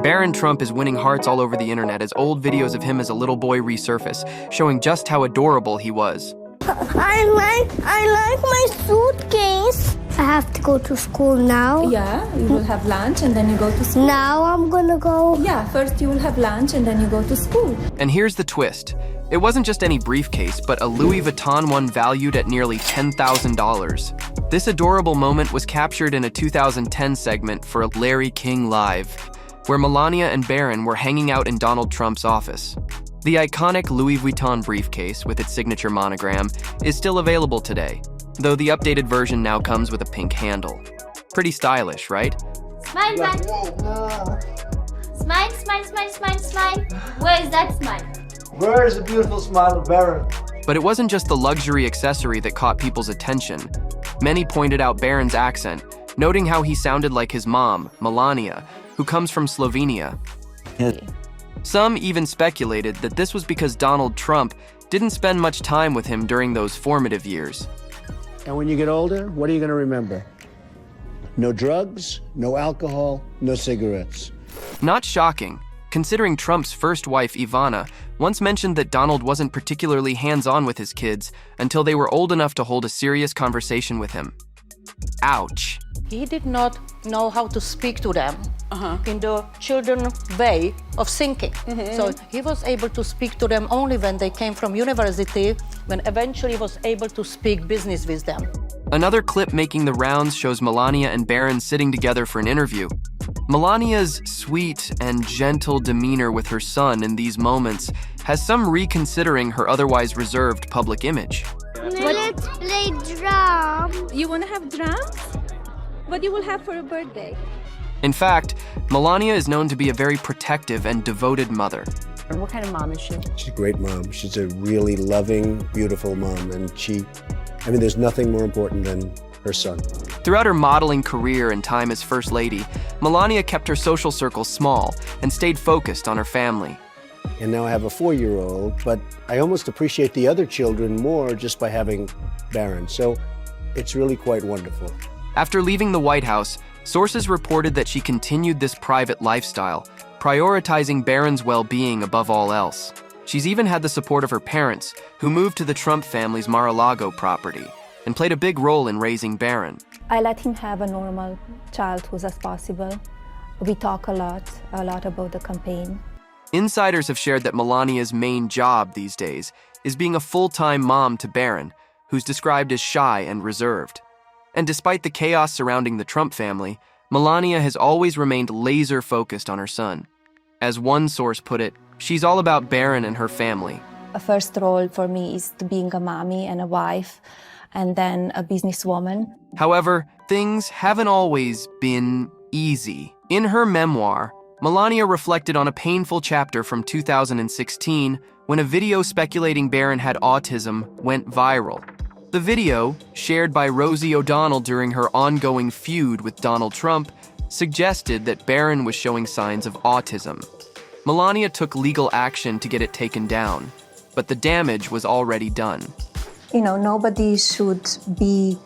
Barron Trump is winning hearts all over the internet as old videos of him as a little boy resurface, showing just how adorable he was. I like my suitcase. I have to go to school now. Yeah, you will have lunch and then you go to school. Now I'm gonna go. Yeah, first you will have lunch and then you go to school. And here's the twist. It wasn't just any briefcase, but a Louis Vuitton one valued at nearly $10,000. This adorable moment was captured in a 2010 segment for Larry King Live, where Melania and Barron were hanging out in Donald Trump's office. The iconic Louis Vuitton briefcase with its signature monogram is still available today, though the updated version now comes with a pink handle. Pretty stylish, right? Smile, man. Smile, smile, smile, smile, smile. Where is that smile? Where is the beautiful smile of Barron? But it wasn't just the luxury accessory that caught people's attention. Many pointed out Barron's accent, noting how he sounded like his mom, Melania, who comes from Slovenia. Some even speculated that this was because Donald Trump didn't spend much time with him during those formative years. And when you get older, what are you going to remember? No drugs, no alcohol, no cigarettes. Not shocking, considering Trump's first wife, Ivana, once mentioned that Donald wasn't particularly hands-on with his kids until they were old enough to hold a serious conversation with him. Ouch. He did not know how to speak to them in the children way of thinking. So he was able to speak to them only when they came from university, when eventually he was able to speak business with them. Another clip making the rounds shows Melania and Barron sitting together for an interview. Melania's sweet and gentle demeanor with her son in these moments has some reconsidering her otherwise reserved public image. Let's play drum. You want to have drums? What you will have for a birthday? In fact, Melania is known to be a very protective and devoted mother. And what kind of mom is she? She's a great mom. She's a really loving, beautiful mom. And there's nothing more important than her son. Throughout her modeling career and time as First Lady, Melania kept her social circle small and stayed focused on her family. And now I have a 4-year-old, but I almost appreciate the other children more just by having Barron. So it's really quite wonderful. After leaving the White House, sources reported that she continued this private lifestyle, prioritizing Barron's well-being above all else. She's even had the support of her parents, who moved to the Trump family's Mar-a-Lago property and played a big role in raising Barron. I let him have a normal childhood as possible. We talk a lot about the campaign. Insiders have shared that Melania's main job these days is being a full-time mom to Barron, who's described as shy and reserved. And despite the chaos surrounding the Trump family, Melania has always remained laser-focused on her son. As one source put it, she's all about Barron and her family. A first role for me is to being a mommy and a wife, and then a businesswoman. However, things haven't always been easy. In her memoir, Melania reflected on a painful chapter from 2016 when a video speculating Barron had autism went viral. The video, shared by Rosie O'Donnell during her ongoing feud with Donald Trump, suggested that Barron was showing signs of autism. Melania took legal action to get it taken down, but the damage was already done. Nobody should be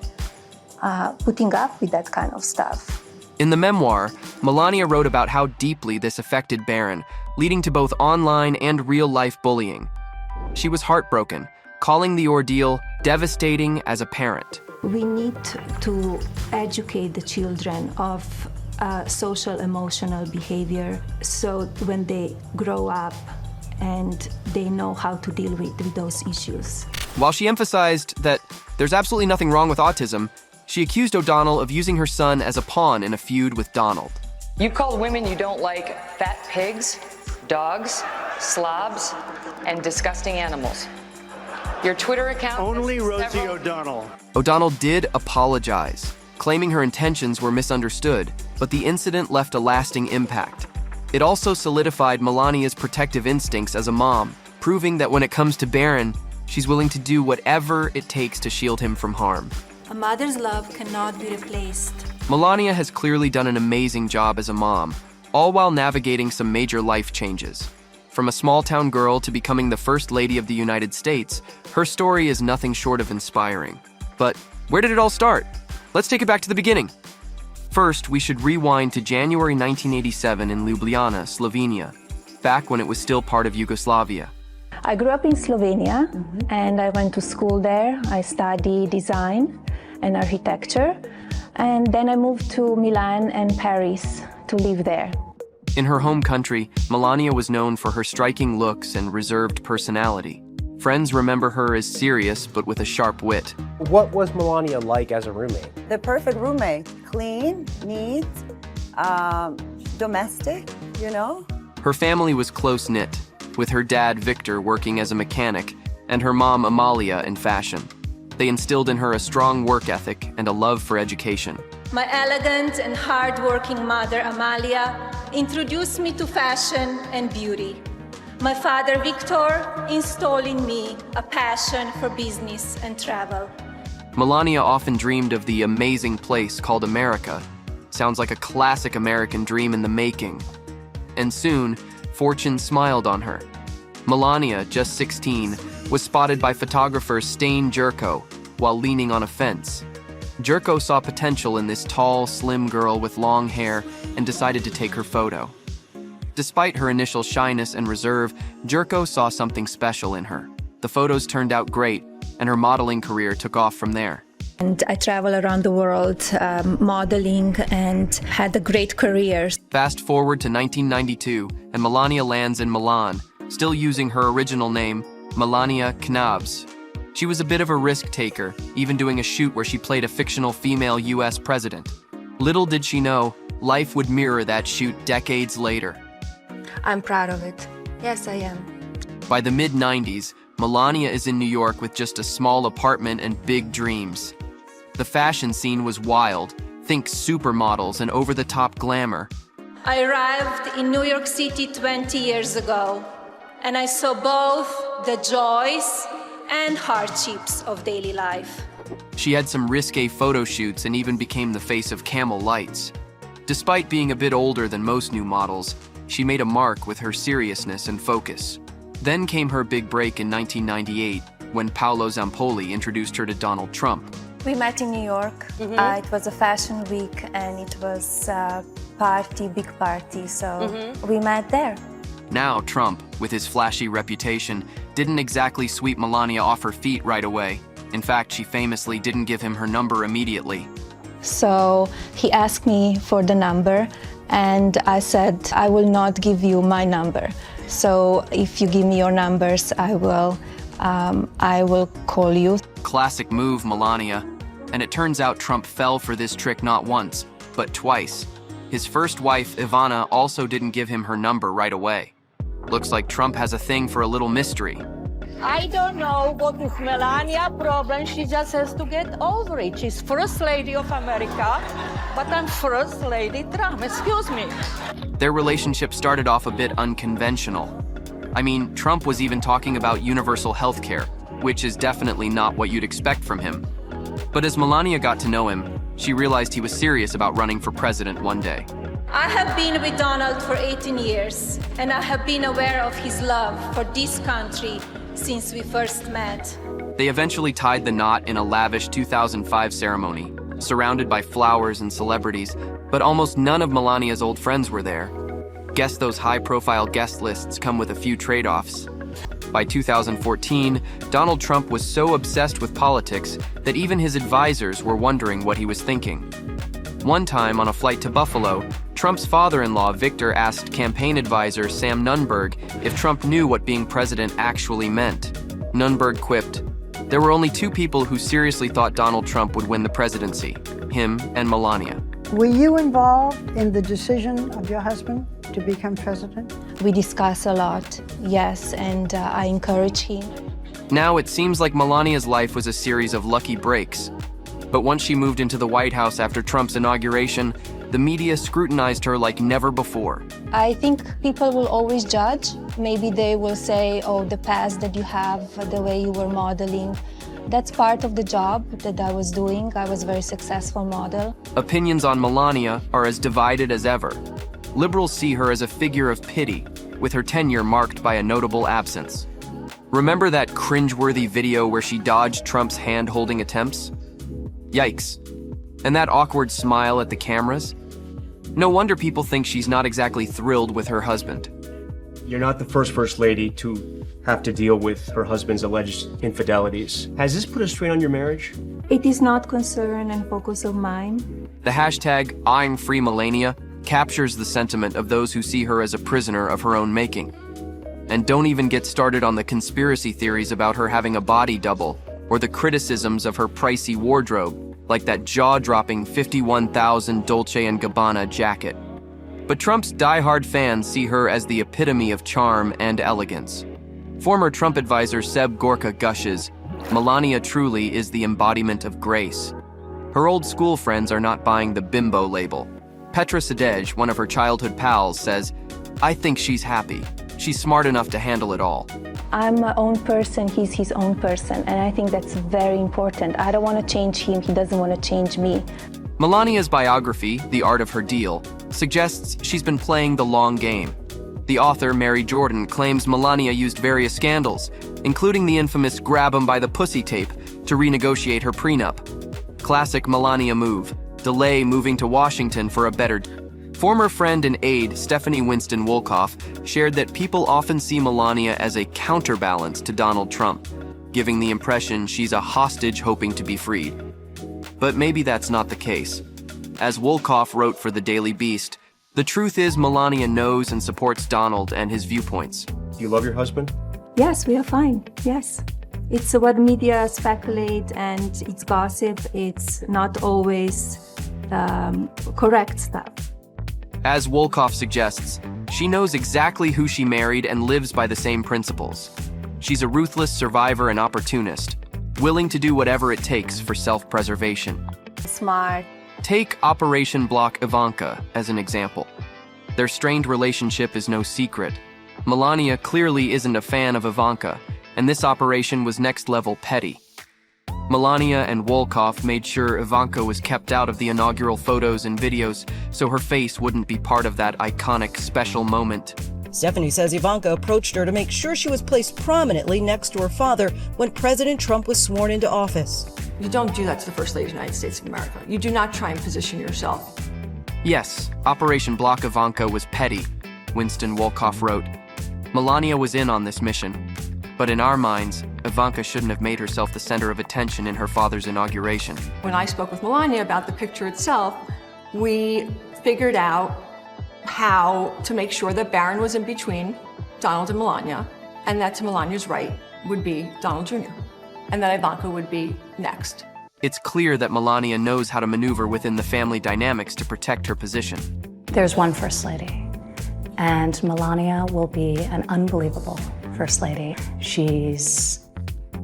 putting up with that kind of stuff. In the memoir, Melania wrote about how deeply this affected Barron, leading to both online and real-life bullying. She was heartbroken, calling the ordeal devastating as a parent. We need to educate the children of social emotional behavior, so when they grow up and they know how to deal with those issues. While she emphasized that there's absolutely nothing wrong with autism, she accused O'Donnell of using her son as a pawn in a feud with Donald. You've called women you don't like fat pigs, dogs, slobs, and disgusting animals. Your Twitter account... Only Rosie O'Donnell. O'Donnell did apologize, claiming her intentions were misunderstood, but the incident left a lasting impact. It also solidified Melania's protective instincts as a mom, proving that when it comes to Barron, she's willing to do whatever it takes to shield him from harm. A mother's love cannot be replaced. Melania has clearly done an amazing job as a mom, all while navigating some major life changes. From a small-town girl to becoming the First Lady of the United States, her story is nothing short of inspiring. But where did it all start? Let's take it back to the beginning. First, we should rewind to January 1987 in Ljubljana, Slovenia, back when it was still part of Yugoslavia. I grew up in Slovenia and I went to school there. I studied design and architecture. And then I moved to Milan and Paris to live there. In her home country, Melania was known for her striking looks and reserved personality. Friends remember her as serious but with a sharp wit. What was Melania like as a roommate? The perfect roommate. Clean, neat, domestic, you know? Her family was close-knit, with her dad Victor working as a mechanic and her mom Amalia in fashion. They instilled in her a strong work ethic and a love for education. My elegant and hard-working mother, Amalia, introduced me to fashion and beauty. My father, Victor, installed in me a passion for business and travel. Melania often dreamed of the amazing place called America. Sounds like a classic American dream in the making. And soon, fortune smiled on her. Melania, just 16, was spotted by photographer Stane Jurko while leaning on a fence. Jurko saw potential in this tall, slim girl with long hair and decided to take her photo. Despite her initial shyness and reserve, Jurko saw something special in her. The photos turned out great, and her modeling career took off from there. And I traveled around the world modeling and had a great career. Fast forward to 1992, and Melania lands in Milan, still using her original name, Melania Knabs. She was a bit of a risk taker, even doing a shoot where she played a fictional female US president. Little did she know, life would mirror that shoot decades later. I'm proud of it. Yes, I am. By the mid-90s, Melania is in New York with just a small apartment and big dreams. The fashion scene was wild. Think supermodels and over-the-top glamour. I arrived in New York City 20 years ago, and I saw both the joys and hardships of daily life. She had some risque photo shoots and even became the face of Camel Lights. Despite being a bit older than most new models, she made a mark with her seriousness and focus. Then came her big break in 1998, when Paolo Zampoli introduced her to Donald Trump. We met in New York. It was a fashion week and it was a party, big party, so we met there. Now Trump, with his flashy reputation, didn't exactly sweep Melania off her feet right away. In fact, she famously didn't give him her number immediately. So he asked me for the number and I said, I will not give you my number. So if you give me your numbers, I will call you. Classic move, Melania. And it turns out Trump fell for this trick not once, but twice. His first wife, Ivana, also didn't give him her number right away. Looks like Trump has a thing for a little mystery. I don't know what is Melania's problem. She just has to get over it. She's First Lady of America, but I'm First Lady Trump. Excuse me. Their relationship started off a bit unconventional. I mean, Trump was even talking about universal health care, which is definitely not what you'd expect from him. But as Melania got to know him, she realized he was serious about running for president one day. I have been with Donald for 18 years, and I have been aware of his love for this country since we first met. They eventually tied the knot in a lavish 2005 ceremony, surrounded by flowers and celebrities, but almost none of Melania's old friends were there. Guess those high-profile guest lists come with a few trade-offs. By 2014, Donald Trump was so obsessed with politics that even his advisors were wondering what he was thinking. One time, on a flight to Buffalo, Trump's father-in-law, Victor, asked campaign advisor Sam Nunberg if Trump knew what being president actually meant. Nunberg quipped, "There were only two people who seriously thought Donald Trump would win the presidency, him and Melania." Were you involved in the decision of your husband to become president? We discuss a lot, yes, and I encourage him. Now it seems like Melania's life was a series of lucky breaks. But once she moved into the White House after Trump's inauguration, the media scrutinized her like never before. I think people will always judge. Maybe they will say, oh, the past that you have, the way you were modeling. That's part of the job that I was doing. I was a very successful model. Opinions on Melania are as divided as ever. Liberals see her as a figure of pity, with her tenure marked by a notable absence. Remember that cringeworthy video where she dodged Trump's hand-holding attempts? Yikes. And that awkward smile at the cameras? No wonder people think she's not exactly thrilled with her husband. You're not the first lady to have to deal with her husband's alleged infidelities. Has this put a strain on your marriage? It is not concern and focus of mine. The hashtag I'm Free Melania captures the sentiment of those who see her as a prisoner of her own making. And don't even get started on the conspiracy theories about her having a body double, or the criticisms of her pricey wardrobe, like that jaw-dropping $51,000 Dolce & Gabbana jacket. But Trump's diehard fans see her as the epitome of charm and elegance. Former Trump advisor Seb Gorka gushes, Melania truly is the embodiment of grace. Her old school friends are not buying the bimbo label. Petra Sadej, one of her childhood pals, says, I think she's happy. She's smart enough to handle it all. I'm my own person, he's his own person, and I think that's very important. I don't want to change him, he doesn't want to change me. Melania's biography, The Art of Her Deal, suggests she's been playing the long game. The author, Mary Jordan, claims Melania used various scandals, including the infamous grab 'em by the pussy tape, to renegotiate her prenup. Classic Melania move, delay moving to Washington for a better. Former friend and aide Stephanie Winston Wolkoff shared that people often see Melania as a counterbalance to Donald Trump, giving the impression she's a hostage hoping to be freed. But maybe that's not the case. As Wolkoff wrote for the Daily Beast, the truth is Melania knows and supports Donald and his viewpoints. Do you love your husband? Yes, we are fine, yes. It's what media speculate and it's gossip, it's not always correct stuff. As Wolkoff suggests, she knows exactly who she married and lives by the same principles. She's a ruthless survivor and opportunist, willing to do whatever it takes for self-preservation. Smart. Take Operation Block Ivanka as an example. Their strained relationship is no secret. Melania clearly isn't a fan of Ivanka, and this operation was next-level petty. Melania and Wolkoff made sure Ivanka was kept out of the inaugural photos and videos so her face wouldn't be part of that iconic special moment. Stephanie says Ivanka approached her to make sure she was placed prominently next to her father when President Trump was sworn into office. You don't do that to the First Lady of the United States of America. You do not try and position yourself. Yes, Operation Block Ivanka was petty, Winston Wolkoff wrote. Melania was in on this mission. But in our minds, Ivanka shouldn't have made herself the center of attention in her father's inauguration. When I spoke with Melania about the picture itself, we figured out how to make sure that Barron was in between Donald and Melania, and that to Melania's right would be Donald Jr., and that Ivanka would be next. It's clear that Melania knows how to maneuver within the family dynamics to protect her position. There's one First Lady, and Melania will be an unbelievable First Lady. She's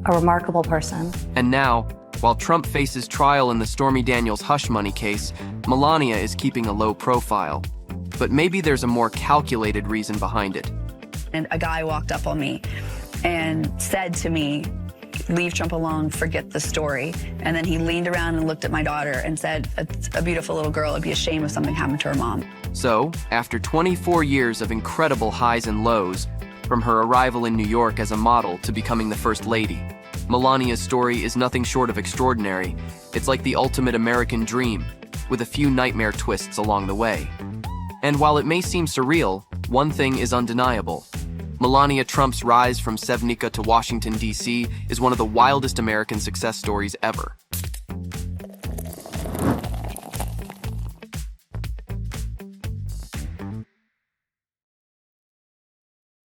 a remarkable person. And now, while Trump faces trial in the Stormy Daniels hush money case, Melania is keeping a low profile. But maybe there's a more calculated reason behind it. And a guy walked up on me and said to me, leave Trump alone, forget the story. And then he leaned around and looked at my daughter and said, a beautiful little girl, it'd be a shame if something happened to her mom. So, after 24 years of incredible highs and lows, from her arrival in New York as a model to becoming the First Lady, Melania's story is nothing short of extraordinary. It's like the ultimate American dream, with a few nightmare twists along the way. And while it may seem surreal, one thing is undeniable. Melania Trump's rise from Sevnica to Washington, D.C. is one of the wildest American success stories ever.